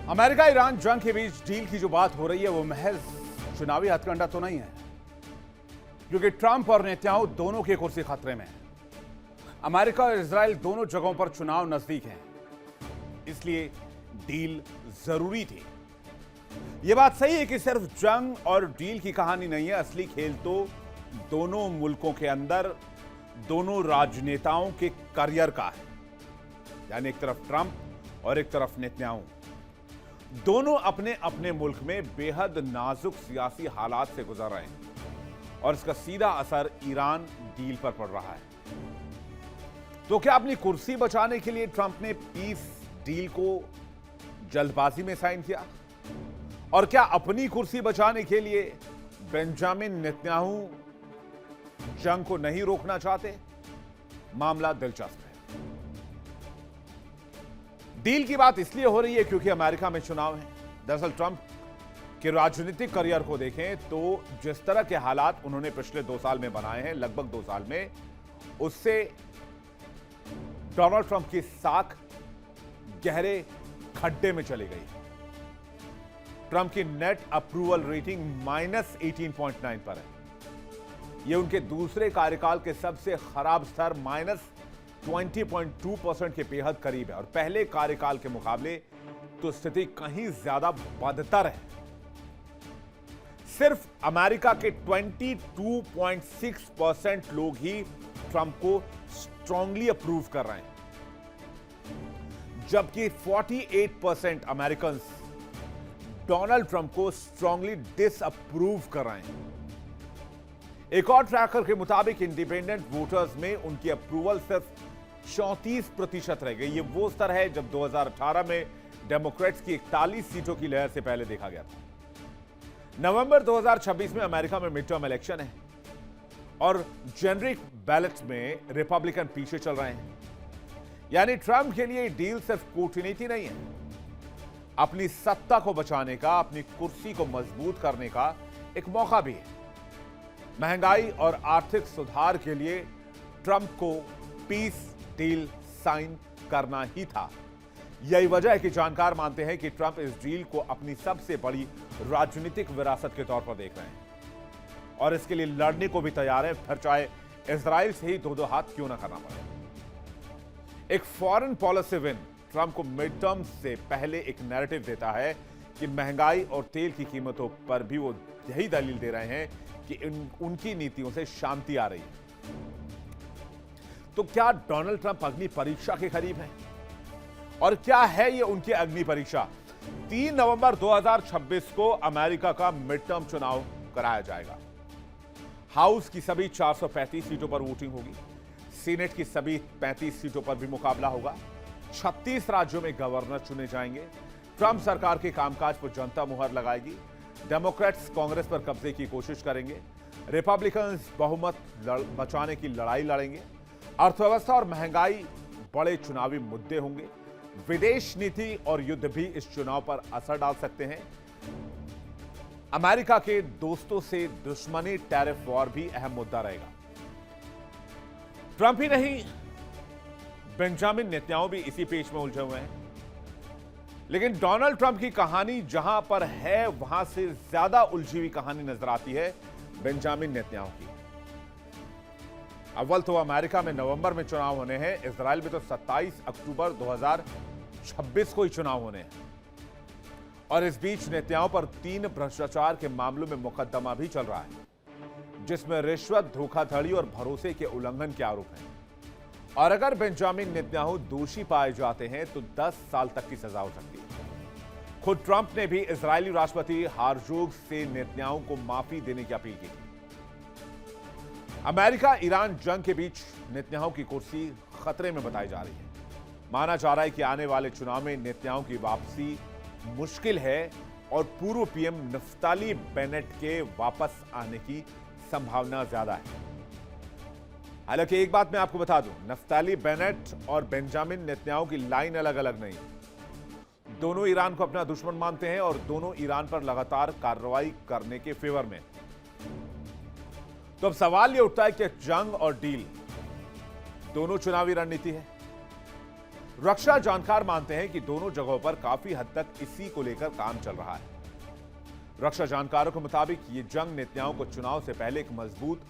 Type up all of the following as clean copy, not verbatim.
America Iran जंग के बीच deal की जो बात हो रही है वो महज चुनावी हथकंडा तो नहीं है, क्योंकि ट्रंप और नेतन्याहू दोनों की कुर्सी खतरे में है। अमेरिका और इजराइल दोनों जगहों पर चुनाव नजदीक हैं, इसलिए डील जरूरी थी। यह बात सही है कि सिर्फ जंग और डील की कहानी नहीं है, असली खेल तो दोनों मुल्कों के अंदर दोनों राजनेताओं के करियर का है। यानी एक तरफ ट्रंप और एक तरफ नेतन्याहू, दोनों अपने अपने मुल्क में बेहद नाजुक सियासी हालात से गुजर रहे हैं और इसका सीधा असर ईरान डील पर पड़ रहा है। तो क्या अपनी कुर्सी बचाने के लिए ट्रंप ने पीस डील को जल्दबाजी में साइन किया, और क्या अपनी कुर्सी बचाने के लिए बेंजामिन नेतन्याहू जंग को नहीं रोकना चाहते? मामला दिलचस्प है। डील की बात इसलिए हो रही है क्योंकि अमेरिका में चुनाव है। दरअसल ट्रंप के राजनीतिक करियर को देखें तो जिस तरह के हालात उन्होंने पिछले 2 साल में बनाए हैं, लगभग 2 साल में, उससे डोनाल्ड ट्रंप की साख गहरे खड्डे में चली गई। ट्रंप की नेट अप्रूवल रेटिंग -18.9 पर है। यह उनके दूसरे कार्यकाल के सबसे खराब स्तर -20.2% के बेहद करीब है, और पहले कार्यकाल के मुकाबले तो स्थिति कहीं ज्यादा बदतर है। सिर्फ अमेरिका के 22.6% लोग ही ट्रंप को स्ट्रांगली अप्रूव कर रहे हैं, जबकि 48% अमेरिकन डोनाल्ड ट्रंप को स्ट्रांगली डिसअप्रूव कर रहे हैं। एक और ट्रैकर के मुताबिक इंडिपेंडेंट वोटर्स में उनकी अप्रूवल सिर्फ 34% रह गई। ये वो स्तर है जब 2018 में डेमोक्रेट्स की 41 सीटों की लहर से पहले देखा गया था। नवंबर 2026 में अमेरिका में मिड टर्म इलेक्शन है और जेनरिक बैलेट में रिपब्लिकन पीछे चल रहे हैं। यानी ट्रंप के लिए डील सिर्फ कूटनीति नहीं है, अपनी सत्ता को बचाने का, अपनी कुर्सी को मजबूत करने का एक मौका भी है। महंगाई और आर्थिक सुधार के लिए ट्रंप को पीस डील साइन करना ही था। यही वजह है कि जानकार मानते हैं कि ट्रंप इस डील को अपनी सबसे बड़ी राजनीतिक विरासत के तौर पर देख रहे हैं और इसके लिए लड़ने को भी तैयार है, फिर चाहे इजराइल से ही दो हाथ क्यों ना करना पड़े। एक फॉरेन पॉलिसी विन ट्रंप को मिड टर्म से पहले एक नैरेटिव देता है कि महंगाई और तेल की कीमतों पर भी वो यही दलील दे रहे हैं कि उनकी नीतियों से शांति आ रही है। तो क्या डोनाल्ड ट्रंप अग्नि परीक्षा के करीब हैं? और क्या है ये उनकी अग्नि परीक्षा? 3 नवंबर 2026 को अमेरिका का मिड टर्म चुनाव कराया जाएगा। हाउस की सभी 435 सीटों पर वोटिंग होगी, सीनेट की सभी 35 सीटों पर भी मुकाबला होगा, 36 राज्यों में गवर्नर चुने जाएंगे। ट्रंप सरकार के कामकाज पर जनता मुहर लगाएगी। डेमोक्रेट्स कांग्रेस पर कब्जे की कोशिश करेंगे, रिपब्लिकन्स बहुमत बचाने की लड़ाई लड़ेंगे। अर्थव्यवस्था और महंगाई बड़े चुनावी मुद्दे होंगे। विदेश नीति और युद्ध भी इस चुनाव पर असर डाल सकते हैं। अमेरिका के दोस्तों से दुश्मनी, टैरिफ वॉर भी अहम मुद्दा रहेगा। ट्रंप ही नहीं, बेंजामिन नेतन्याहू भी इसी पेच में उलझे हुए हैं। लेकिन डोनाल्ड ट्रंप की कहानी जहां पर है, वहां से ज्यादा उलझी हुई कहानी नजर आती है बेंजामिन नेतन्याहू की। अव्वल तो अमेरिका में नवंबर में चुनाव होने हैं, इजराइल में तो 27 अक्टूबर 2026 को ही चुनाव होने हैं, और इस बीच नेतन्याहू पर 3 भ्रष्टाचार के मामलों में मुकदमा भी चल रहा है, जिसमें रिश्वत, धोखाधड़ी और भरोसे के उल्लंघन के आरोप हैं। और अगर बेंजामिन नेतन्याहू दोषी पाए जाते हैं तो 10 साल तक की सजा हो सकती है। खुद ट्रंप ने भी इजरायली राष्ट्रपति हारजोग से नेतन्याहू को माफी देने की अपील की थी। अमेरिका ईरान जंग के बीच नेतन्याहू की कुर्सी खतरे में बताई जा रही है। माना जा रहा है कि आने वाले चुनाव में नेतन्याहू की वापसी मुश्किल है और पूर्व पीएम नफ्ताली बेनेट के वापस आने की संभावना ज्यादा है। हालांकि एक बात मैं आपको बता दूं, नफ्ताली बेनेट और बेंजामिन नेतन्याहू की लाइन अलग अलग नहीं। दोनों ईरान को अपना दुश्मन मानते हैं और दोनों ईरान पर लगातार कार्रवाई करने के फेवर में। तो अब सवाल यह उठता है कि जंग और डील दोनों चुनावी रणनीति है। रक्षा जानकार मानते हैं कि दोनों जगहों पर काफी हद तक इसी को लेकर काम चल रहा है। रक्षा जानकारों के मुताबिक ये जंग नेतन्याहू को चुनाव से पहले एक मजबूत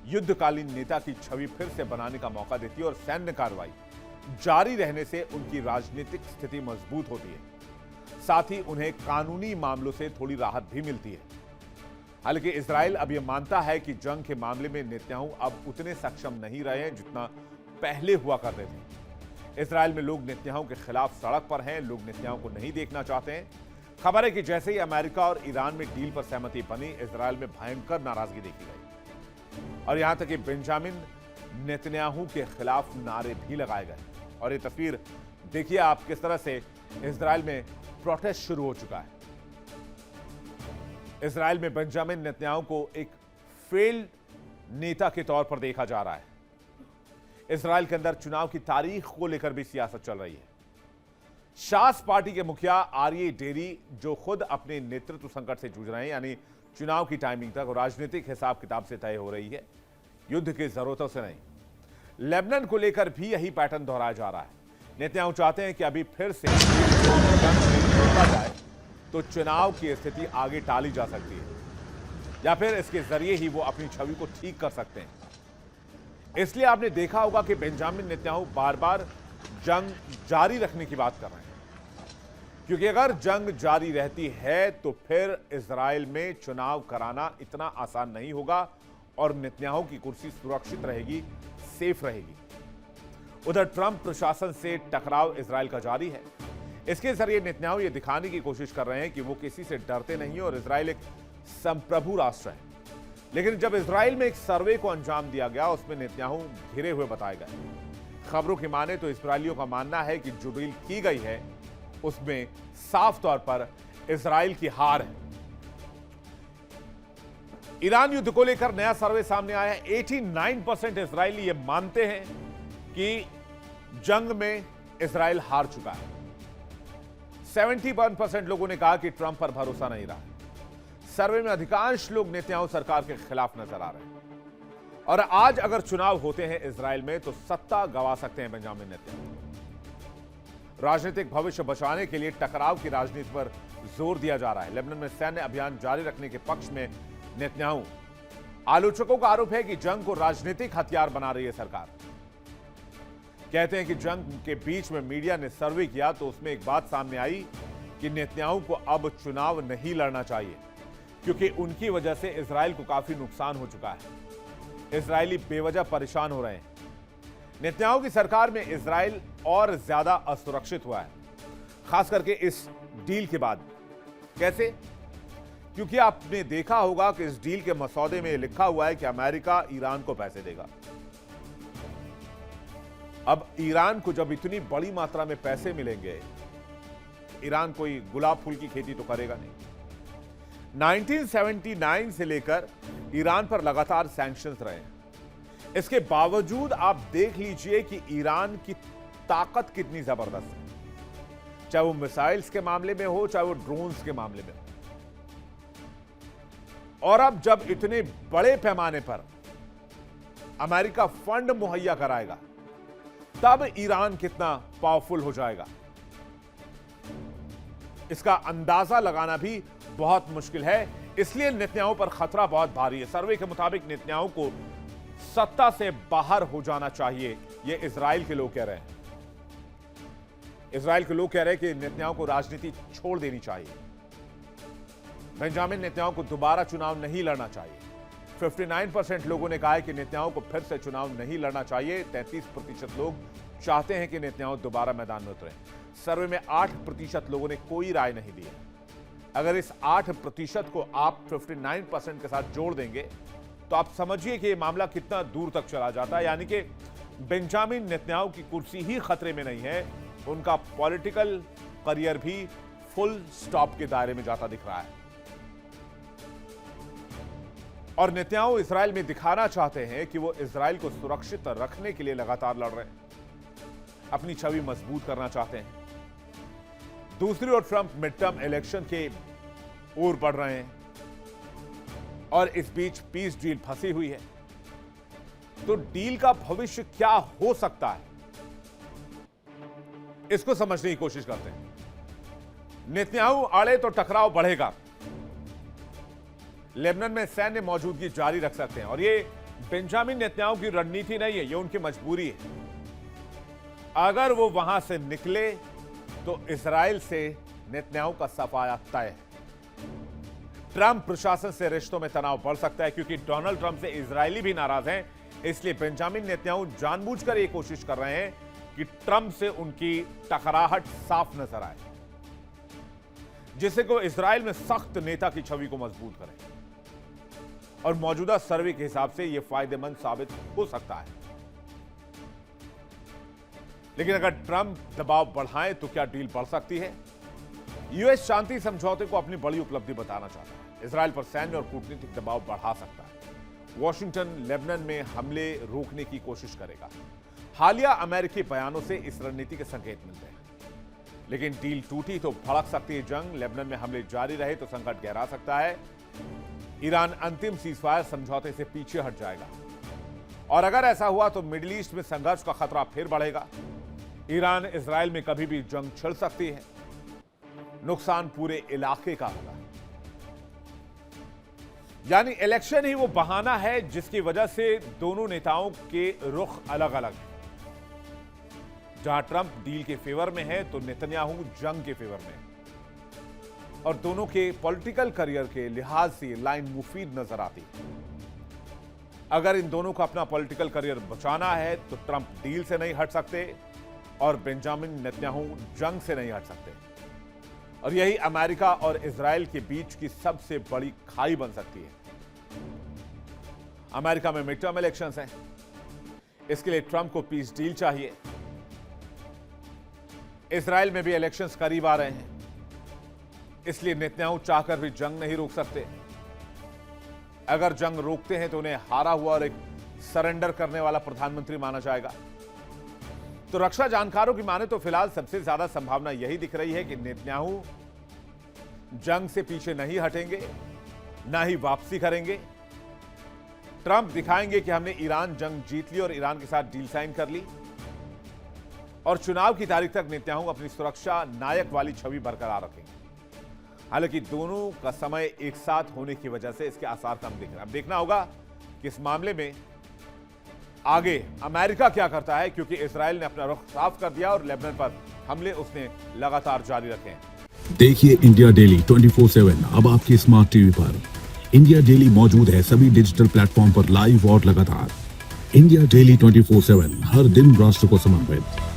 युद्धकालीन नेता की छवि फिर से बनाने का मौका देती है और सैन्य कार्रवाई जारी रहने से उनकी राजनीतिक स्थिति मजबूत होती है। साथ ही उन्हें कानूनी मामलों से थोड़ी राहत भी मिलती है। हालांकि इजराइल अब यह मानता है कि जंग के मामले में नेतन्याहू अब उतने सक्षम नहीं रहे हैं जितना पहले हुआ करते थे। इजराइल में लोग नेतन्याहू के खिलाफ सड़क पर हैं, लोग नेतन्याहू को नहीं देखना चाहते हैं। खबर है कि जैसे ही अमेरिका और ईरान में डील पर सहमति बनी, इजराइल में भयंकर नाराजगी देखी गई और यहां तक कि बेंजामिन नेतन्याहू के खिलाफ नारे भी लगाए गए। और ये तस्वीर देखिए आप किस तरह से इजराइल में प्रोटेस्ट शुरू हो चुका है। इजराइल में बेंजामिन नेतन्याहू को एक फेल्ड नेता के तौर पर देखा जा रहा है। इजराइल के अंदर चुनाव की तारीख को लेकर भी सियासत चल रही है। शास पार्टी के मुखिया आर्ये डेरी, जो खुद अपने नेतृत्व संकट से जूझ रहे हैं, यानी चुनाव की टाइमिंग तक राजनीतिक हिसाब किताब से तय हो रही है, युद्ध की जरूरतों से नहीं। लेबनान को लेकर भी यही पैटर्न दोहराया जा रहा है। नेतन्याहू चाहते हैं कि अभी फिर से जाए तो चुनाव की स्थिति आगे टाली जा सकती है या फिर इसके जरिए ही वो अपनी छवि को ठीक कर सकते हैं। इसलिए आपने देखा होगा कि बेंजामिन नेतन्याहू बार बार जंग जारी रखने की बात कर रहे हैं, क्योंकि अगर जंग जारी रहती है तो फिर इजराइल में चुनाव कराना इतना आसान नहीं होगा और नेतन्याहू की कुर्सी सुरक्षित रहेगी, सेफ रहेगी। उधर ट्रंप प्रशासन से टकराव इजराइल का जारी है। इसके जरिए नेतन्याहू ये दिखाने की कोशिश कर रहे हैं कि वो किसी से डरते नहीं और इजराइल एक संप्रभु राष्ट्र है। लेकिन जब इजराइल में एक सर्वे को अंजाम दिया गया, उसमें नेतन्याहू घिरे हुए बताए गए। खबरों की माने तो इस्राएलियों का मानना है कि जो डील की गई है उसमें साफ तौर पर इजराइल की हार है। ईरान युद्ध को लेकर नया सर्वे सामने आया है। 89% इजरायली ये मानते हैं कि जंग में इजराइल हार चुका है। 71% लोगों ने कहा कि ट्रंप पर भरोसा नहीं रहा। सर्वे में अधिकांश लोग नेतन्याहू सरकार के खिलाफ नजर आ रहे हैं और आज अगर चुनाव होते हैं इजराइल में तो सत्ता गंवा सकते हैं बेंजामिन नेतन्याहू। राजनीतिक भविष्य बचाने के लिए टकराव की राजनीति पर जोर दिया जा रहा है। लेबनान में सैन्य अभियान जारी रखने के पक्ष में नेतन्याहू। आलोचकों का आरोप है कि जंग को राजनीतिक हथियार बना रही है सरकार। कहते हैं कि जंग के बीच में मीडिया ने सर्वे किया तो उसमें एक बात सामने आई कि नेतन्याहू को अब चुनाव नहीं लड़ना चाहिए, क्योंकि उनकी वजह से इजराइल को काफी नुकसान हो चुका है। इजरायली बेवजह परेशान हो रहे हैं। नेतन्याहू की सरकार में इजराइल और ज्यादा असुरक्षित हुआ है, खास करके इस डील के बाद। कैसे? क्योंकि आपने देखा होगा कि इस डील के मसौदे में लिखा हुआ है कि अमेरिका ईरान को पैसे देगा। अब ईरान को जब इतनी बड़ी मात्रा में पैसे मिलेंगे, ईरान कोई गुलाब फूल की खेती तो करेगा नहीं। 1979 से लेकर ईरान पर लगातार सैंक्शंस रहे हैं। इसके बावजूद आप देख लीजिए कि ईरान की ताकत कितनी जबरदस्त है, चाहे वो मिसाइल्स के मामले में हो, चाहे वो ड्रोन्स के मामले में हो। और अब जब इतने बड़े पैमाने पर अमेरिका फंड मुहैया कराएगा, तब ईरान कितना पावरफुल हो जाएगा, इसका अंदाजा लगाना भी बहुत मुश्किल है। इसलिए नेतन्याहू पर खतरा बहुत भारी है। सर्वे के मुताबिक नेतन्याहू को सत्ता से बाहर हो जाना चाहिए, यह इजराइल के लोग कह रहे हैं। इजराइल के लोग कह रहे हैं कि नेतन्याहू को राजनीति छोड़ देनी चाहिए। बेंजामिन नेतन्याहू को दोबारा चुनाव नहीं लड़ना चाहिए। 59% लोगों ने कहा है कि नेतन्याहू को फिर से चुनाव नहीं लड़ना चाहिए। 33% लोग चाहते हैं कि नेतन्याहू दोबारा मैदान में उतरे। सर्वे में 8% लोगों ने कोई राय नहीं दी है। अगर इस 8% को आप 59% के साथ जोड़ देंगे तो आप समझिए कि यह मामला कितना दूर तक चला जाता है। यानी कि बेंजामिन नेतन्याहू की कुर्सी ही खतरे में नहीं है, उनका पॉलिटिकल करियर भी फुल स्टॉप के दायरे में जाता दिख रहा है। और नेतन्याहू इजराइल में दिखाना चाहते हैं कि वो इजराइल को सुरक्षित रखने के लिए लगातार लड़ रहे हैं, अपनी छवि मजबूत करना चाहते हैं। दूसरी ओर ट्रंप मिड टर्म इलेक्शन के ओर बढ़ रहे हैं और इस बीच पीस डील फंसी हुई है। तो डील का भविष्य क्या हो सकता है? इसको समझने की कोशिश करते हैं। नेतन्याहू अड़े तो टकराव बढ़ेगा। लेबनान में सैन्य मौजूदगी जारी रख सकते हैं और ये बेंजामिन नेतन्याहू की रणनीति नहीं है, ये उनकी मजबूरी है। अगर वो वहां से निकले तो इजराइल से नेतन्याहू का सफाया तय है। ट्रंप प्रशासन से रिश्तों में तनाव बढ़ सकता है क्योंकि डोनाल्ड ट्रंप से इजरायली भी नाराज हैं। इसलिए बेंजामिन नेतन्याहू जानबूझकर यह कोशिश कर रहे हैं कि ट्रंप से उनकी टकराहट साफ नजर आए, जिससे को इजराइल में सख्त नेता की छवि को मजबूत करे। और मौजूदा सर्वे के हिसाब से यह फायदेमंद साबित हो सकता है। लेकिन अगर ट्रंप दबाव बढ़ाएं तो क्या डील बढ़ सकती है? यूएस शांति समझौते को अपनी बड़ी उपलब्धि बताना चाहता है। इजराइल पर सैन्य और कूटनीतिक दबाव बढ़ा सकता है। वॉशिंगटन लेबनान में हमले रोकने की कोशिश करेगा। हालिया अमेरिकी बयानों से इस रणनीति के संकेत मिलते हैं। लेकिन डील टूटी तो भड़क सकती है जंग। लेबनान में हमले जारी रहे तो संकट गहरा सकता है। ईरान अंतिम सीजफायर समझौते से पीछे हट जाएगा और अगर ऐसा हुआ तो मिडिल ईस्ट में संघर्ष का खतरा फिर बढ़ेगा। ईरान इजराइल में कभी भी जंग छिड़ सकती है। नुकसान पूरे इलाके का होगा। यानी इलेक्शन ही वो बहाना है जिसकी वजह से दोनों नेताओं के रुख अलग अलग हैं। जहां ट्रंप डील के फेवर में है तो नेतन्याहू जंग के फेवर में है। और दोनों के पॉलिटिकल करियर के लिहाज से लाइन मुफीद नजर आती है। अगर इन दोनों को अपना पॉलिटिकल करियर बचाना है तो ट्रंप डील से नहीं हट सकते और बेंजामिन नेतन्याहू जंग से नहीं हट सकते। और यही अमेरिका और इजराइल के बीच की सबसे बड़ी खाई बन सकती है। अमेरिका में मिड टर्म इलेक्शंस हैं। इसके लिए ट्रंप को पीस डील चाहिए। इजराइल में भी इलेक्शंस करीब आ रहे हैं, इसलिए नेतन्याहू चाहकर भी जंग नहीं रोक सकते। अगर जंग रोकते हैं तो उन्हें हारा हुआ और एक सरेंडर करने वाला प्रधानमंत्री माना जाएगा। तो रक्षा जानकारों की माने तो फिलहाल सबसे ज्यादा संभावना यही दिख रही है कि नेतन्याहू जंग से पीछे नहीं हटेंगे, ना ही वापसी करेंगे। ट्रंप दिखाएंगे कि हमने ईरान जंग जीत ली और ईरान के साथ डील साइन कर ली। और चुनाव की तारीख तक नेतन्याहू अपनी सुरक्षा नायक वाली छवि बरकरार रखेंगे। हालांकि दोनों का समय एक साथ होने की वजह से इसके आसार कम दिख रहे हैं। अब देखना होगा कि इस मामले में आगे अमेरिका क्या करता है, क्योंकि इजराइल ने अपना रुख साफ कर दिया और लेबनान पर हमले उसने लगातार जारी रखे हैं। देखिए इंडिया डेली 24/7 अब आपके स्मार्ट टीवी पर। इंडिया डेली मौजूद है सभी डिजिटल प्लेटफॉर्म पर लाइव और लगातार। इंडिया डेली 24/7 हर दिन राष्ट्र को समर्पित।